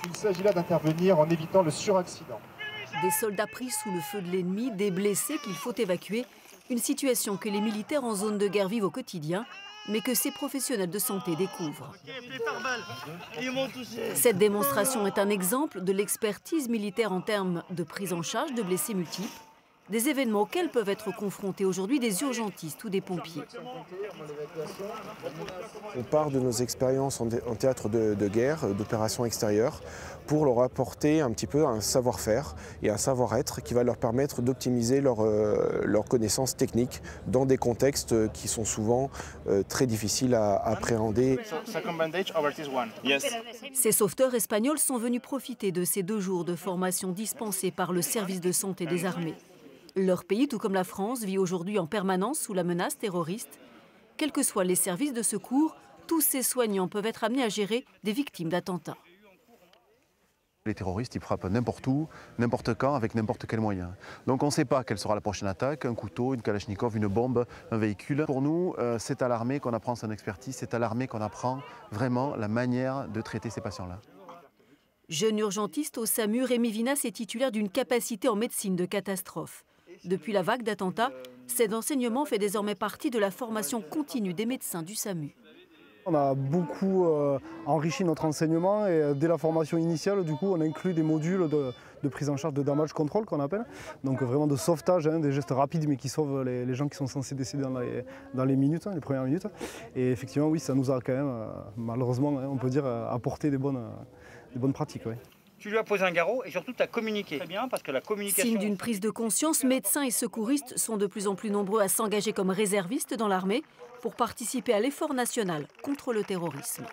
Il s'agit là d'intervenir en évitant le suraccident. Des soldats pris sous le feu de l'ennemi, des blessés qu'il faut évacuer. Une situation que les militaires en zone de guerre vivent au quotidien, mais que ces professionnels de santé découvrent. Cette démonstration est un exemple de l'expertise militaire en termes de prise en charge de blessés multiples, des événements auxquels peuvent être confrontés aujourd'hui des urgentistes ou des pompiers. On part de nos expériences en théâtre de guerre, d'opérations extérieures, pour leur apporter un petit peu un savoir-faire et un savoir-être qui va leur permettre d'optimiser leurs connaissances techniques dans des contextes qui sont souvent très difficiles à appréhender. Ces sauveteurs espagnols sont venus profiter de ces 2 jours de formation dispensée par le service de santé des armées. Leur pays, tout comme la France, vit aujourd'hui en permanence sous la menace terroriste. Quels que soient les services de secours, tous ces soignants peuvent être amenés à gérer des victimes d'attentats. Les terroristes, ils frappent n'importe où, n'importe quand, avec n'importe quel moyen. Donc on ne sait pas quelle sera la prochaine attaque, un couteau, une kalachnikov, une bombe, un véhicule. Pour nous, c'est à l'armée qu'on apprend son expertise, c'est à l'armée qu'on apprend vraiment la manière de traiter ces patients-là. Jeune urgentiste au SAMU, Rémi Vinas est titulaire d'une capacité en médecine de catastrophe. Depuis la vague d'attentats, cet enseignement fait désormais partie de la formation continue des médecins du SAMU. On a beaucoup enrichi notre enseignement et dès la formation initiale, du coup, on inclut des modules de prise en charge de damage control qu'on appelle. Donc vraiment de sauvetage, des gestes rapides mais qui sauvent les gens qui sont censés décéder dans les minutes, les premières minutes. Et effectivement, oui, ça nous a quand même, malheureusement, on peut dire, apporté des bonnes pratiques. Oui. Tu lui as posé un garrot et surtout tu as communiqué. Très bien, parce que la communication... Signe d'une prise de conscience, médecins et secouristes sont de plus en plus nombreux à s'engager comme réservistes dans l'armée pour participer à l'effort national contre le terrorisme.